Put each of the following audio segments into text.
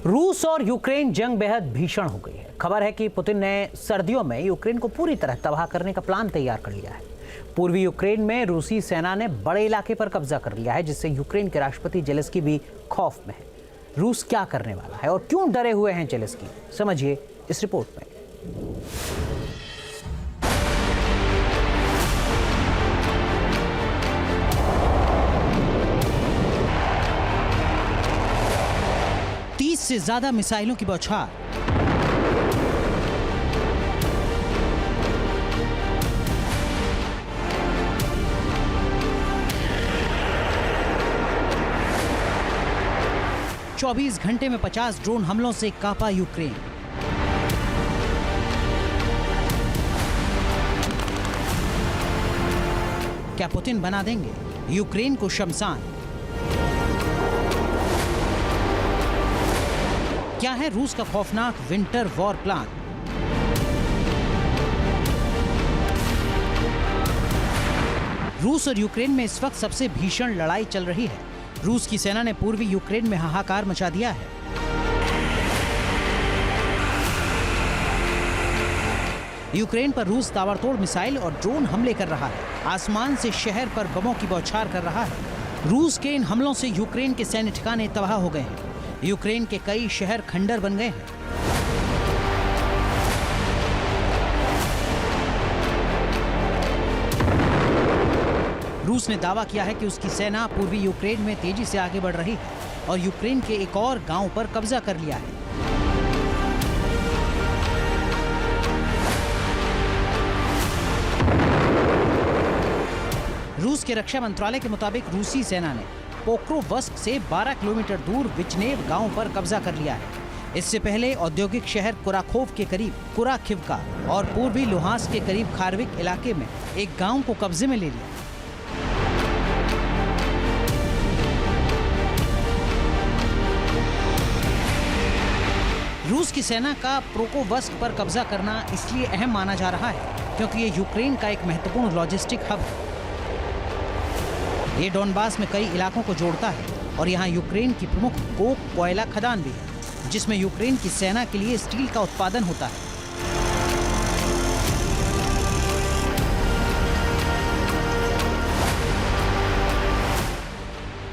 रूस और यूक्रेन जंग बेहद भीषण हो गई है। खबर है कि पुतिन ने सर्दियों में यूक्रेन को पूरी तरह तबाह करने का प्लान तैयार कर लिया है। पूर्वी यूक्रेन में रूसी सेना ने बड़े इलाके पर कब्जा कर लिया है, जिससे यूक्रेन के राष्ट्रपति जेलेंस्की भी खौफ में है। रूस क्या करने वाला है और क्यों डरे हुए हैं जेलेंस्की, समझिए इस रिपोर्ट में। से ज्यादा मिसाइलों की बौछार, चौबीस घंटे में 50 ड्रोन हमलों से कांपा यूक्रेन। क्या पुतिन बना देंगे यूक्रेन को शमशान? क्या है रूस का खौफनाक विंटर वॉर प्लान? रूस और यूक्रेन में इस वक्त सबसे भीषण लड़ाई चल रही है। रूस की सेना ने पूर्वी यूक्रेन में हाहाकार मचा दिया है। यूक्रेन पर रूस ताबड़तोड़ मिसाइल और ड्रोन हमले कर रहा है। आसमान से शहर पर बमों की बौछार कर रहा है। रूस के इन हमलों से यूक्रेन के सैन्य ठिकाने तबाह हो गए हैं। यूक्रेन के कई शहर खंडर बन गए हैं। रूस ने दावा किया है कि उसकी सेना पूर्वी यूक्रेन में तेजी से आगे बढ़ रही है और यूक्रेन के एक और गांव पर कब्जा कर लिया है। रूस के रक्षा मंत्रालय के मुताबिक रूसी सेना ने पोक्रोवस्क से 12 किलोमीटर दूर विचनेव गांव पर कब्जा कर लिया है। इससे पहले औद्योगिक शहर कुराखोव के करीब कुराखिवका और पूर्वी लुहांस्क के करीब खारविक इलाके में एक गांव को कब्जे में ले लिया। रूस की सेना का पोक्रोवस्क पर कब्जा करना इसलिए अहम माना जा रहा है क्योंकि ये यूक्रेन का एक महत्वपूर्ण लॉजिस्टिक हब है। ये डोनबास में कई इलाकों को जोड़ता है और यहाँ यूक्रेन की प्रमुख कोक कोयला खदान भी है, जिसमें यूक्रेन की सेना के लिए स्टील का उत्पादन होता है।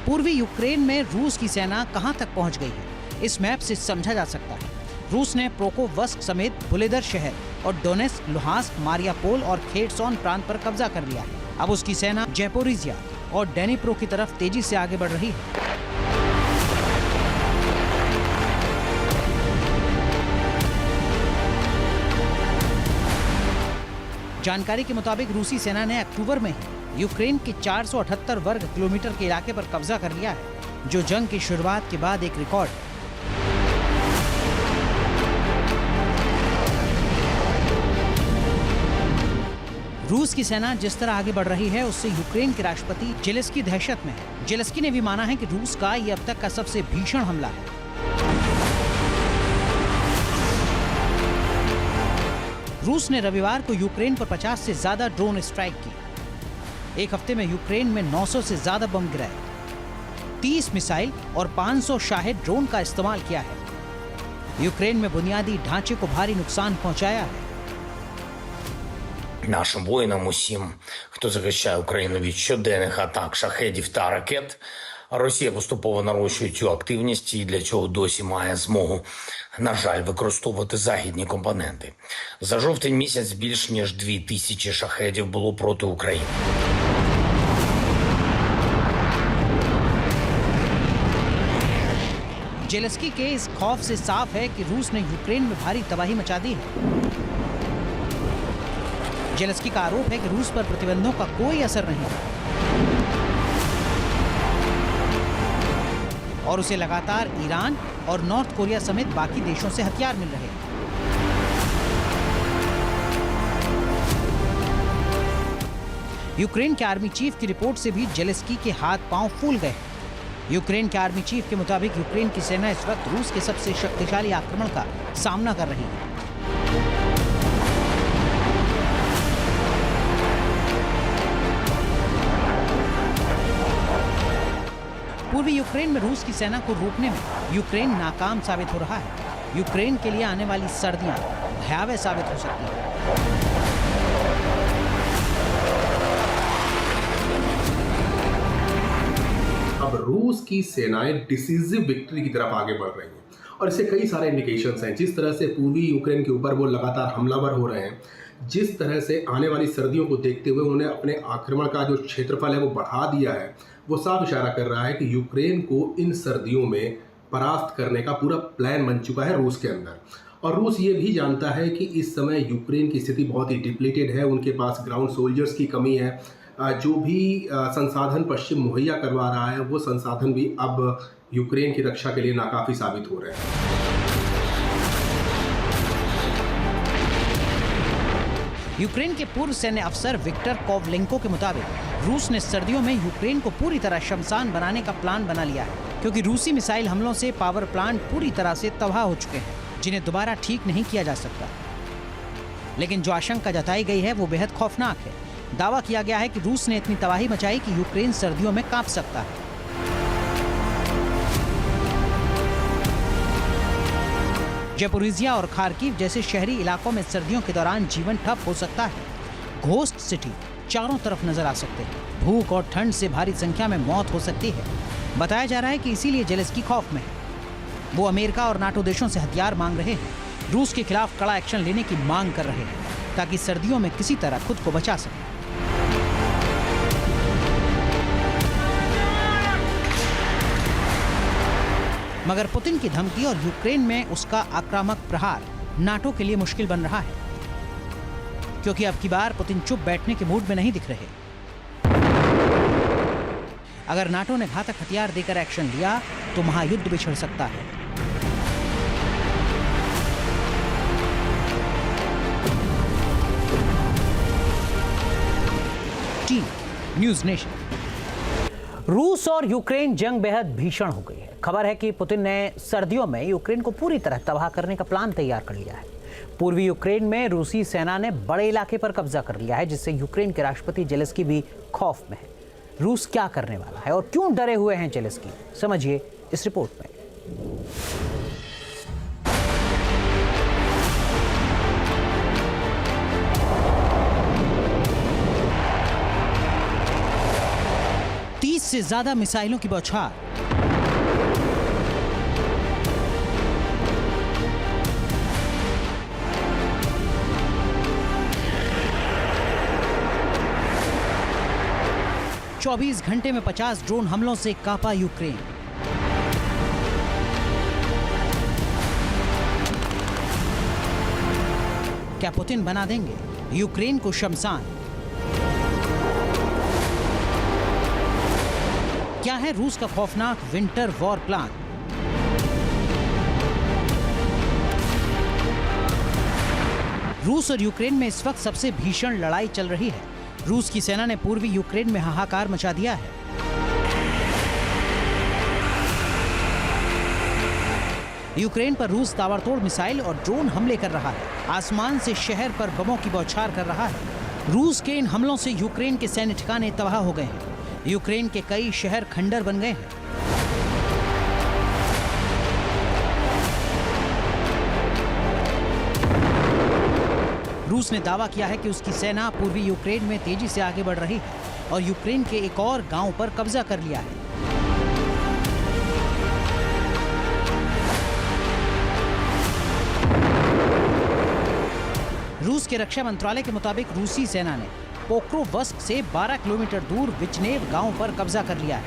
पूर्वी यूक्रेन में रूस की सेना कहां तक पहुंच गई है, इस मैप से समझा जा सकता है। रूस ने पोक्रोवस्क समेत बुलेदर शहर और डोनेस्क, लुहांस्क, मारियापोल और खेरसोन प्रांत पर कब्जा कर लिया है। अब उसकी सेना ज़ैपोरिज़िया और डेनिप्रो की तरफ तेजी से आगे बढ़ रही है। जानकारी के मुताबिक रूसी सेना ने अक्टूबर में ही यूक्रेन के 478 वर्ग किलोमीटर के इलाके पर कब्जा कर लिया है, जो जंग की शुरुआत के बाद एक रिकॉर्ड है। रूस की सेना जिस तरह आगे बढ़ रही है उससे यूक्रेन के राष्ट्रपति जेलेंस्की दहशत में है। जेलेंस्की ने भी माना है कि रूस का ये अब तक का सबसे भीषण हमला है। रूस ने रविवार को यूक्रेन पर 50 से ज्यादा ड्रोन स्ट्राइक की। एक हफ्ते में यूक्रेन में 900 से ज्यादा बम गिराए, 30 मिसाइल और 500 शाहिद ड्रोन का इस्तेमाल किया है। यूक्रेन में बुनियादी ढांचे को भारी नुकसान पहुंचाया है। Нашим воїнам, усім, хто захищає Україну від щоденних атак шахедів та ракет, Росія поступово нарощує цю активність і для цього досі має змогу, на жаль, використовувати західні компоненти. За жовтень місяць більш ніж 2000 шахедів було проти України. जेलेंस्की के इस खौफ से साफ है कि रूस ने यूक्रेन में भारी तबाही मचा दी है। जेलेंस्की का आरोप है कि रूस पर प्रतिबंधों का कोई असर नहीं है और उसे लगातार ईरान और नॉर्थ कोरिया समेत बाकी देशों से हथियार मिल रहे हैं। यूक्रेन के आर्मी चीफ की रिपोर्ट से भी जेलेंस्की के हाथ पांव फूल गए हैं। यूक्रेन के आर्मी चीफ के मुताबिक यूक्रेन की सेना इस वक्त रूस के सबसे शक्तिशाली आक्रमण का सामना कर रही है। पूर्वी यूक्रेन में रूस की सेना को रोकने में यूक्रेन नाकाम साबित हो रहा है। यूक्रेन के लिए आने वाली सर्दियां भयावह साबित हो सकती हैं। अब रूस की सेनाएं डिसीजिव विक्ट्री की तरफ आगे बढ़ रही हैं और इससे कई सारे इंडिकेशंस हैं। जिस तरह से पूर्वी यूक्रेन के ऊपर वो लगातार हमलावर हो रहे हैं, जिस तरह से आने वाली सर्दियों को देखते हुए उन्होंने अपने आक्रमण का जो क्षेत्रफल है वो बढ़ा दिया है, वो साफ इशारा कर रहा है कि यूक्रेन को इन सर्दियों में परास्त करने का पूरा प्लान बन चुका है रूस के अंदर। और रूस ये भी जानता है कि इस समय यूक्रेन की स्थिति बहुत ही डिप्लीटेड है, उनके पास ग्राउंड सोल्जर्स की कमी है। जो भी संसाधन पश्चिम मुहैया करवा रहा है वो संसाधन भी अब यूक्रेन की रक्षा के लिए नाकाफी साबित हो रहे हैं। यूक्रेन के पूर्व सैन्य अफसर विक्टर कोवलेंको के मुताबिक रूस ने सर्दियों में यूक्रेन को पूरी तरह शमशान बनाने का प्लान बना लिया है, क्योंकि रूसी मिसाइल हमलों से पावर प्लांट पूरी तरह से तबाह हो चुके हैं, जिन्हें दोबारा ठीक नहीं किया जा सकता। लेकिन जो आशंका जताई गई है वो बेहद खौफनाक है। दावा किया गया है कि रूस ने इतनी तबाही मचाई कि यूक्रेन सर्दियों में कांप सकता है। ज़पोरिज़िया और खार्किव जैसे शहरी इलाकों में सर्दियों के दौरान जीवन ठप हो सकता है। घोस्ट सिटी चारों तरफ नजर आ सकते हैं। भूख और ठंड से भारी संख्या में मौत हो सकती है। बताया जा रहा है कि इसीलिए जेलेंस्की खौफ में है। वो अमेरिका और नाटो देशों से हथियार मांग रहे हैं, रूस के खिलाफ कड़ा एक्शन लेने की मांग कर रहे हैं, ताकि सर्दियों में किसी तरह खुद को बचा सकें। मगर पुतिन की धमकी और यूक्रेन में उसका आक्रामक प्रहार नाटो के लिए मुश्किल बन रहा है, क्योंकि अब की बार पुतिन चुप बैठने के मूड में नहीं दिख रहे। अगर नाटो ने घातक हथियार देकर एक्शन लिया तो महायुद्ध भी छिड़ सकता है। Team news nation. रूस और यूक्रेन जंग बेहद भीषण हो गई है। खबर है कि पुतिन ने सर्दियों में यूक्रेन को पूरी तरह तबाह करने का प्लान तैयार कर लिया है। पूर्वी यूक्रेन में रूसी सेना ने बड़े इलाके पर कब्जा कर लिया है, जिससे यूक्रेन के राष्ट्रपति जेलेंस्की भी खौफ में है। रूस क्या करने वाला है और क्यों डरे हुए हैं जेलेंस्की, समझिए इस रिपोर्ट में। से ज्यादा मिसाइलों की बौछार, चौबीस घंटे में 50 ड्रोन हमलों से कांपा यूक्रेन। क्या पुतिन बना देंगे यूक्रेन को शमशान? क्या है रूस का खौफनाक विंटर वॉर प्लान? रूस और यूक्रेन में इस वक्त सबसे भीषण लड़ाई चल रही है। रूस की सेना ने पूर्वी यूक्रेन में हाहाकार मचा दिया है। यूक्रेन पर रूस ताबड़तोड़ मिसाइल और ड्रोन हमले कर रहा है। आसमान से शहर पर बमों की बौछार कर रहा है। रूस के इन हमलों से यूक्रेन के सैन्य ठिकाने तबाह हो गए हैं। यूक्रेन के कई शहर खंडर बन गए हैं। रूस ने दावा किया है कि उसकी सेना पूर्वी यूक्रेन में तेजी से आगे बढ़ रही है और यूक्रेन के एक और गांव पर कब्जा कर लिया है। रूस के रक्षा मंत्रालय के मुताबिक रूसी सेना ने पोक्रोवस्क से 12 किलोमीटर दूर विचनेव गांव पर कब्जा कर लिया है।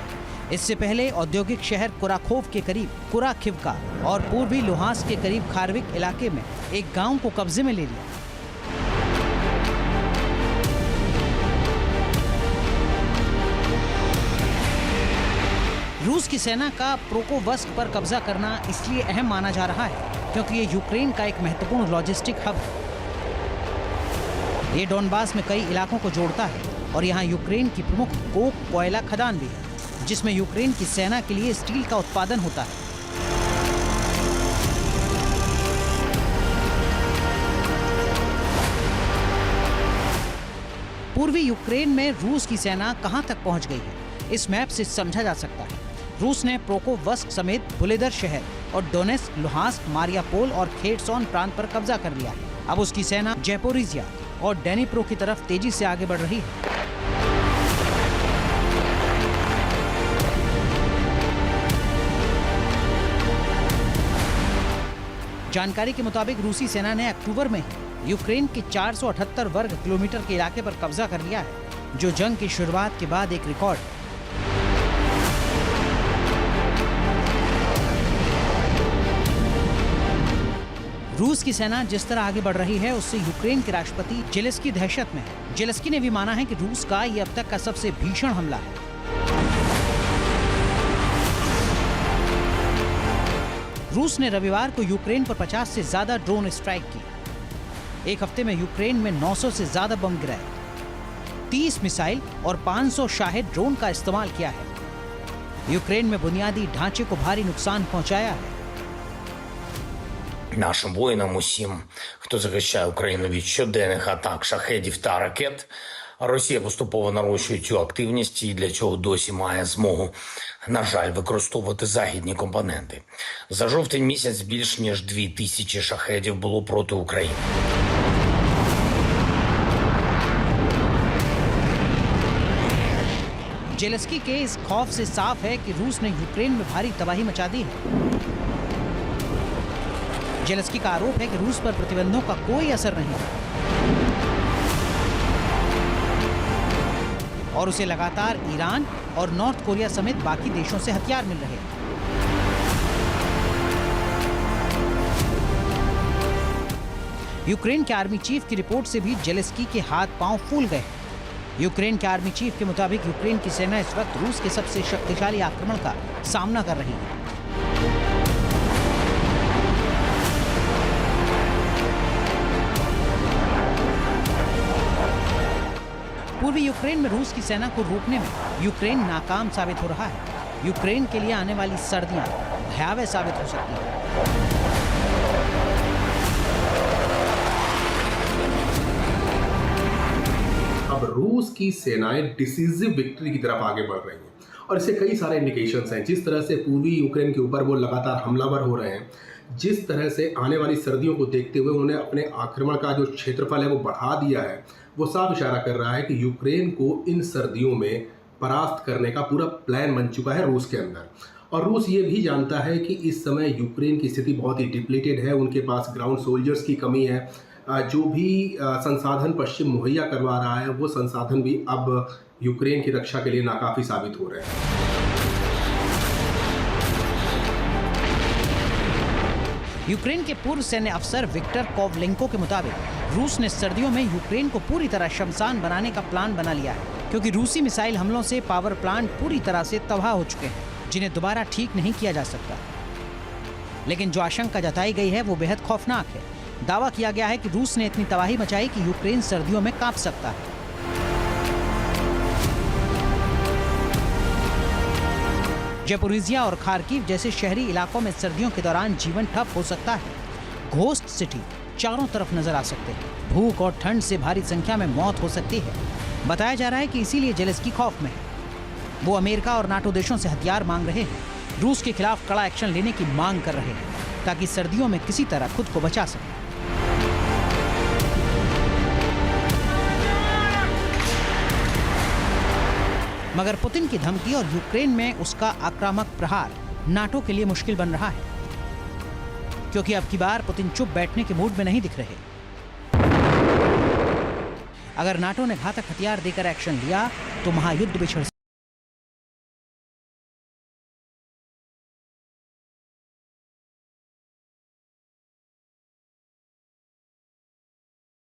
इससे पहले औद्योगिक शहर कुराखोव के करीब कुराखिवका और पूर्वी लुहांस्क के करीब खार्विक इलाके में एक गांव को कब्जे में ले लिया। रूस की सेना का पोक्रोवस्क पर कब्जा करना इसलिए अहम माना जा रहा है क्योंकि ये यूक्रेन का एक महत्वपूर्ण लॉजिस्टिक हब है। ये डोनबास में कई इलाकों को जोड़ता है और यहाँ यूक्रेन की प्रमुख कोक कोयला खदान भी है, जिसमें यूक्रेन की सेना के लिए स्टील का उत्पादन होता है। पूर्वी यूक्रेन में रूस की सेना कहां तक पहुंच गई है, इस मैप से समझा जा सकता है। रूस ने प्रोकोवस्क समेत बुलेदर शहर और डोनेस्क, लुहांस्क, मारियापोल और खेरसोन प्रांत पर कब्जा कर लिया है। अब उसकी सेना ज़ैपोरिज़िया और डेनिप्रो की तरफ तेजी से आगे बढ़ रही है। जानकारी के मुताबिक रूसी सेना ने अक्टूबर में ही यूक्रेन के 478 वर्ग किलोमीटर के इलाके पर कब्जा कर लिया है, जो जंग की शुरुआत के बाद एक रिकॉर्ड है। रूस की सेना जिस तरह आगे बढ़ रही है, उससे यूक्रेन के राष्ट्रपति जेलेंस्की दहशत में है। जेलेंस्की ने भी माना है कि रूस का ये अब तक का सबसे भीषण हमला है। रूस ने रविवार को यूक्रेन पर 50 से ज्यादा ड्रोन स्ट्राइक की। एक हफ्ते में यूक्रेन में 900 से ज्यादा बम गिराए, 30 मिसाइल और 500 शाहिद ड्रोन का इस्तेमाल किया है। यूक्रेन में बुनियादी ढांचे को भारी नुकसान पहुंचाया है। Нашим воїнам усім, хто захищає Україну від щоденних атак шахедів та ракет, Росія поступово нарощує цю активність і для цього досі має змогу, на жаль, використовувати західні компоненти. За жовтень місяць більш ніж 2000 шахедів було проти України. जेलेंस्की के इस खौफ से साफ है कि रूस ने यूक्रेन में भारी तबाही मचा दी है। जेलेंस्की का आरोप है कि रूस पर प्रतिबंधों का कोई असर नहीं है और उसे लगातार ईरान और नॉर्थ कोरिया समेत बाकी देशों से हथियार मिल रहे हैं। यूक्रेन के आर्मी चीफ की रिपोर्ट से भी जेलेंस्की के हाथ पांव फूल गए। यूक्रेन के आर्मी चीफ के मुताबिक यूक्रेन की सेना इस वक्त रूस के सबसे शक्तिशाली आक्रमण का सामना कर रही है। पूर्वी यूक्रेन में रूस की सेना को रोकने में यूक्रेन नाकाम साबित हो रहा है। यूक्रेन के लिए आने वाली सर्दियां भयावह साबित हो सकती हैं। अब रूस की सेनाएं डिसीजिव विक्ट्री की तरफ आगे बढ़ रही हैं और इससे कई सारे इंडिकेशंस हैं। जिस तरह से पूर्वी यूक्रेन के ऊपर वो लगातार हमलावर हो रहे हैं, जिस तरह से आने वाली सर्दियों को देखते हुए उन्होंने अपने आक्रमण का जो क्षेत्रफल है वो बढ़ा दिया है, वो साफ इशारा कर रहा है कि यूक्रेन को इन सर्दियों में परास्त करने का पूरा प्लान बन चुका है रूस के अंदर। और रूस ये भी जानता है कि इस समय यूक्रेन की स्थिति बहुत ही डिप्लीटेड है, उनके पास ग्राउंड सोल्जर्स की कमी है। जो भी संसाधन पश्चिम मुहैया करवा रहा है, वो संसाधन भी अब यूक्रेन की रक्षा के लिए नाकाफी साबित हो रहे हैं। यूक्रेन के पूर्व सैन्य अफसर विक्टर कोवलेंको के मुताबिक रूस ने सर्दियों में यूक्रेन को पूरी तरह शमशान बनाने का प्लान बना लिया है, क्योंकि रूसी मिसाइल हमलों से पावर प्लांट पूरी तरह से तबाह हो चुके हैं, जिन्हें दोबारा ठीक नहीं किया जा सकता। लेकिन जो आशंका जताई गई है वो बेहद खौफनाक है। दावा किया गया है कि रूस ने इतनी तबाही मचाई कि यूक्रेन सर्दियों में कांप सकता है। ज़ैपोरिज़िया और खार्किव जैसे शहरी इलाकों में सर्दियों के दौरान जीवन ठप हो सकता है। घोस्ट सिटी चारों तरफ नजर आ सकते हैं। भूख और ठंड से भारी संख्या में मौत हो सकती है। बताया जा रहा है कि इसीलिए जेलेंस्की खौफ में है। वो अमेरिका और नाटो देशों से हथियार मांग रहे हैं, रूस के खिलाफ कड़ा एक्शन लेने की मांग कर रहे हैं, ताकि सर्दियों में किसी तरह खुद को बचा सके। मगर पुतिन की धमकी और यूक्रेन में उसका आक्रामक प्रहार नाटो के लिए मुश्किल बन रहा है, क्योंकि अब की बार पुतिन चुप बैठने के मूड में नहीं दिख रहे। अगर नाटो ने घातक हथियार देकर एक्शन लिया तो महायुद्ध भी छिड़